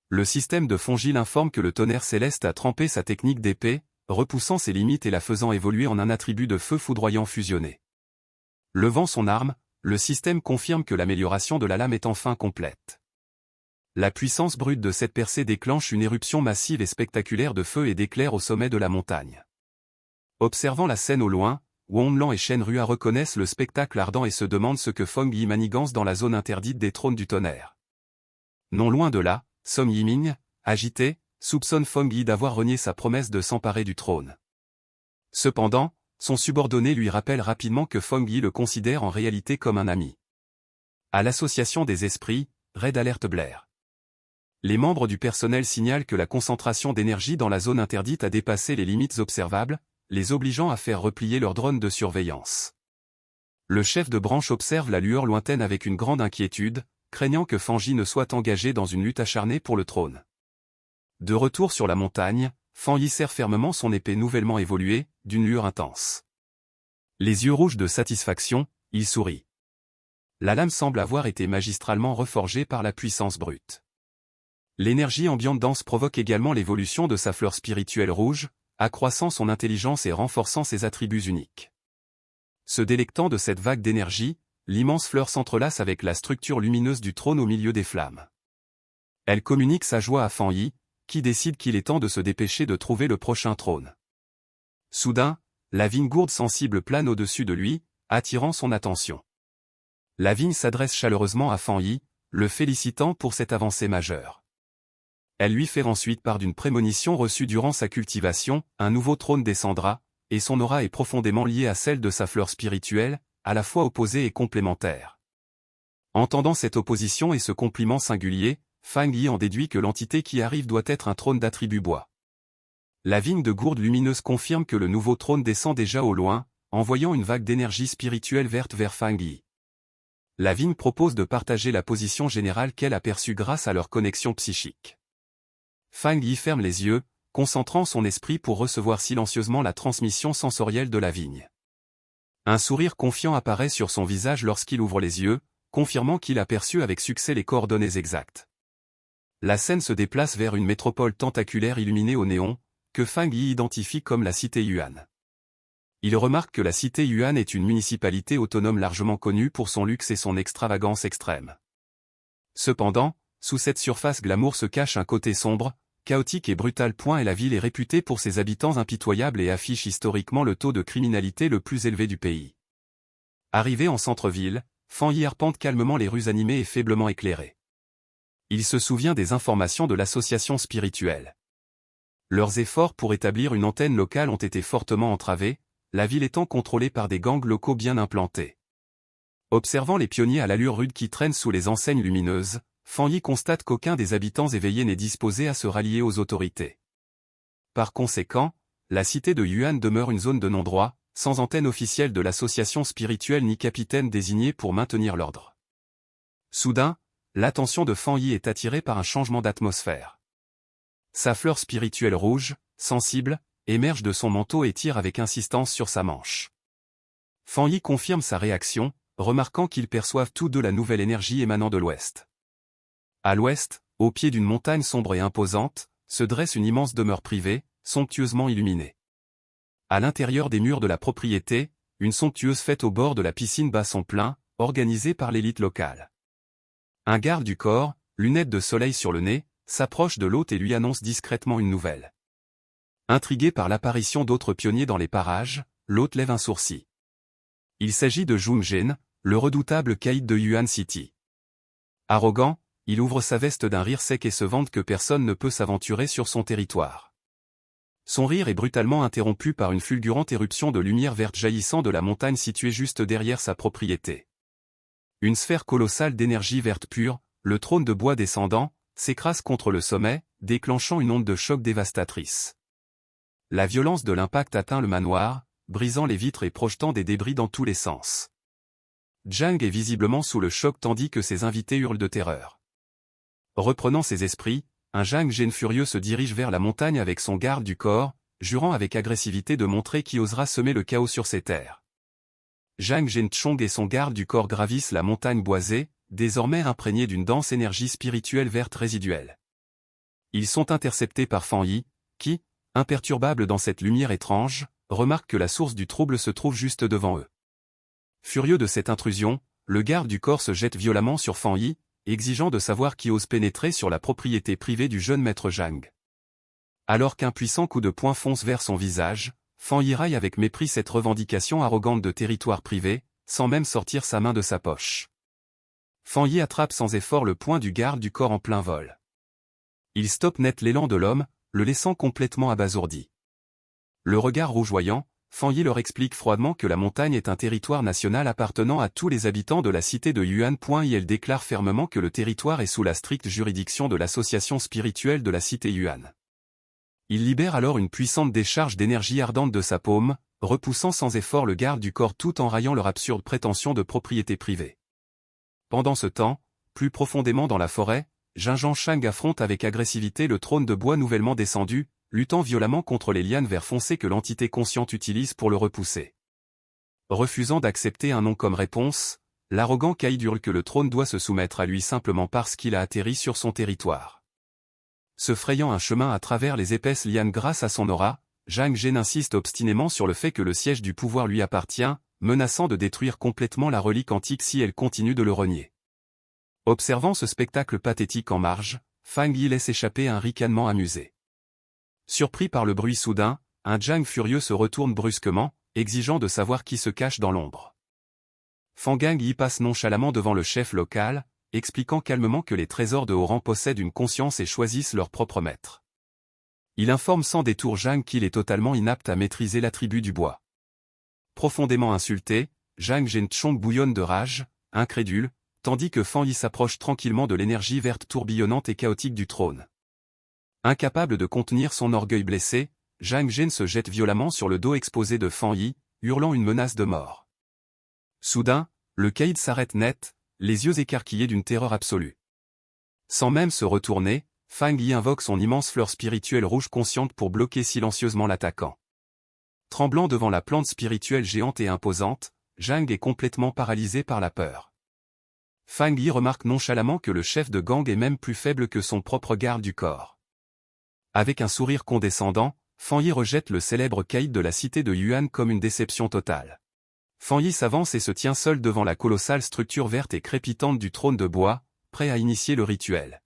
le système de Fongil informe que le tonnerre céleste a trempé sa technique d'épée, repoussant ses limites et la faisant évoluer en un attribut de feu foudroyant fusionné. Levant son arme, le système confirme que l'amélioration de la lame est enfin complète. La puissance brute de cette percée déclenche une éruption massive et spectaculaire de feu et d'éclairs au sommet de la montagne. Observant la scène au loin, Wonlan et Shenrua reconnaissent le spectacle ardent et se demandent ce que Feng Yi manigance dans la zone interdite des trônes du tonnerre. Non loin de là, Song Yiming, agité, soupçonne Feng Yi d'avoir renié sa promesse de s'emparer du trône. Cependant, son subordonné lui rappelle rapidement que Feng Yi le considère en réalité comme un ami. À l'association des esprits, Red Alert Blair. Les membres du personnel signalent que la concentration d'énergie dans la zone interdite a dépassé les limites observables, les obligeant à faire replier leur drone de surveillance. Le chef de branche observe la lueur lointaine avec une grande inquiétude, craignant que Feng Yi ne soit engagé dans une lutte acharnée pour le trône. De retour sur la montagne, Feng Yi serre fermement son épée nouvellement évoluée, d'une lueur intense. Les yeux rouges de satisfaction, il sourit. La lame semble avoir été magistralement reforgée par la puissance brute. L'énergie ambiante dense provoque également l'évolution de sa fleur spirituelle rouge, accroissant son intelligence et renforçant ses attributs uniques. Se délectant de cette vague d'énergie, l'immense fleur s'entrelace avec la structure lumineuse du trône au milieu des flammes. Elle communique sa joie à Feng Yi, qui décide qu'il est temps de se dépêcher de trouver le prochain trône. Soudain, la vigne gourde sensible plane au-dessus de lui, attirant son attention. La vigne s'adresse chaleureusement à Feng Yi, le félicitant pour cette avancée majeure. Elle lui fait ensuite part d'une prémonition reçue durant sa cultivation, un nouveau trône descendra, et son aura est profondément liée à celle de sa fleur spirituelle, à la fois opposée et complémentaire. Entendant cette opposition et ce compliment singulier, Feng Yi en déduit que l'entité qui arrive doit être un trône d'attribut bois. La vigne de gourde lumineuse confirme que le nouveau trône descend déjà au loin, envoyant une vague d'énergie spirituelle verte vers Feng Yi. La vigne propose de partager la position générale qu'elle a perçue grâce à leur connexion psychique. Feng Yi ferme les yeux, concentrant son esprit pour recevoir silencieusement la transmission sensorielle de la vigne. Un sourire confiant apparaît sur son visage lorsqu'il ouvre les yeux, confirmant qu'il a perçu avec succès les coordonnées exactes. La scène se déplace vers une métropole tentaculaire illuminée au néon, que Feng Yi identifie comme la cité Yuan. Il remarque que la cité Yuan est une municipalité autonome largement connue pour son luxe et son extravagance extrême. Cependant, sous cette surface glamour se cache un côté sombre, chaotique et brutal. Et la ville est réputée pour ses habitants impitoyables et affiche historiquement le taux de criminalité le plus élevé du pays. Arrivé en centre-ville, Feng Yi arpente calmement les rues animées et faiblement éclairées. Il se souvient des informations de l'association spirituelle. Leurs efforts pour établir une antenne locale ont été fortement entravés, la ville étant contrôlée par des gangs locaux bien implantés. Observant les pionniers à l'allure rude qui traînent sous les enseignes lumineuses, Feng Yi constate qu'aucun des habitants éveillés n'est disposé à se rallier aux autorités. Par conséquent, la cité de Yuan demeure une zone de non-droit, sans antenne officielle de l'association spirituelle ni capitaine désigné pour maintenir l'ordre. Soudain, l'attention de Feng Yi est attirée par un changement d'atmosphère. Sa fleur spirituelle rouge, sensible, émerge de son manteau et tire avec insistance sur sa manche. Feng Yi confirme sa réaction, remarquant qu'ils perçoivent tous deux la nouvelle énergie émanant de l'ouest. À l'ouest, au pied d'une montagne sombre et imposante, se dresse une immense demeure privée, somptueusement illuminée. À l'intérieur des murs de la propriété, une somptueuse fête au bord de la piscine bat son plein, organisée par l'élite locale. Un garde du corps, lunettes de soleil sur le nez, s'approche de l'hôte et lui annonce discrètement une nouvelle. Intrigué par l'apparition d'autres pionniers dans les parages, l'hôte lève un sourcil. Il s'agit de Zhong Zhen, le redoutable caïd de Yuan City. Arrogant, il ouvre sa veste d'un rire sec et se vante que personne ne peut s'aventurer sur son territoire. Son rire est brutalement interrompu par une fulgurante éruption de lumière verte jaillissant de la montagne située juste derrière sa propriété. Une sphère colossale d'énergie verte pure, le trône de bois descendant, s'écrase contre le sommet, déclenchant une onde de choc dévastatrice. La violence de l'impact atteint le manoir, brisant les vitres et projetant des débris dans tous les sens. Zhang est visiblement sous le choc tandis que ses invités hurlent de terreur. Reprenant ses esprits, un Zhang Zhen furieux se dirige vers la montagne avec son garde du corps, jurant avec agressivité de montrer qui osera semer le chaos sur ces terres. Zhang Zhenchong et son garde du corps gravissent la montagne boisée, désormais imprégnée d'une dense énergie spirituelle verte résiduelle. Ils sont interceptés par Fan Yi, qui, imperturbable dans cette lumière étrange, remarque que la source du trouble se trouve juste devant eux. Furieux de cette intrusion, le garde du corps se jette violemment sur Fan Yi, exigeant de savoir qui ose pénétrer sur la propriété privée du jeune maître Zhang. Alors qu'un puissant coup de poing fonce vers son visage, Fan Yi raille avec mépris cette revendication arrogante de territoire privé, sans même sortir sa main de sa poche. Fan Yi attrape sans effort le poing du garde du corps en plein vol. Il stoppe net l'élan de l'homme, le laissant complètement abasourdi. Le regard rougeoyant, Fan Yi leur explique froidement que la montagne est un territoire national appartenant à tous les habitants de la cité de Yuan. Elle déclare fermement que le territoire est sous la stricte juridiction de l'association spirituelle de la cité Yuan. Il libère alors une puissante décharge d'énergie ardente de sa paume, repoussant sans effort le garde du corps tout en raillant leur absurde prétention de propriété privée. Pendant ce temps, plus profondément dans la forêt, Jinjiang Shang affronte avec agressivité le trône de bois nouvellement descendu, luttant violemment contre les lianes vert foncé que l'entité consciente utilise pour le repousser. Refusant d'accepter un non comme réponse, l'arrogant caïd hurle que le trône doit se soumettre à lui simplement parce qu'il a atterri sur son territoire. Se frayant un chemin à travers les épaisses lianes grâce à son aura, Zhang Zhen insiste obstinément sur le fait que le siège du pouvoir lui appartient, menaçant de détruire complètement la relique antique si elle continue de le renier. Observant ce spectacle pathétique en marge, Fan Yi laisse échapper un ricanement amusé. Surpris par le bruit soudain, un Zhang furieux se retourne brusquement, exigeant de savoir qui se cache dans l'ombre. Fan Yi passe nonchalamment devant le chef local, expliquant calmement que les trésors de haut rang possèdent une conscience et choisissent leur propre maître. Il informe sans détour Zhang qu'il est totalement inapte à maîtriser l'attribut du bois. Profondément insulté, Zhang Zhenchong bouillonne de rage, incrédule, tandis que Fan Yi s'approche tranquillement de l'énergie verte tourbillonnante et chaotique du trône. Incapable de contenir son orgueil blessé, Zhang Zhen se jette violemment sur le dos exposé de Fan Yi, hurlant une menace de mort. Soudain, le caïd s'arrête net, les yeux écarquillés d'une terreur absolue. Sans même se retourner, Fan Yi invoque son immense fleur spirituelle rouge consciente pour bloquer silencieusement l'attaquant. Tremblant devant la plante spirituelle géante et imposante, Zhang est complètement paralysé par la peur. Fan Yi remarque nonchalamment que le chef de gang est même plus faible que son propre garde du corps. Avec un sourire condescendant, Fan Yi rejette le célèbre caïd de la cité de Yuan comme une déception totale. Fan Yi s'avance et se tient seul devant la colossale structure verte et crépitante du trône de bois, prêt à initier le rituel.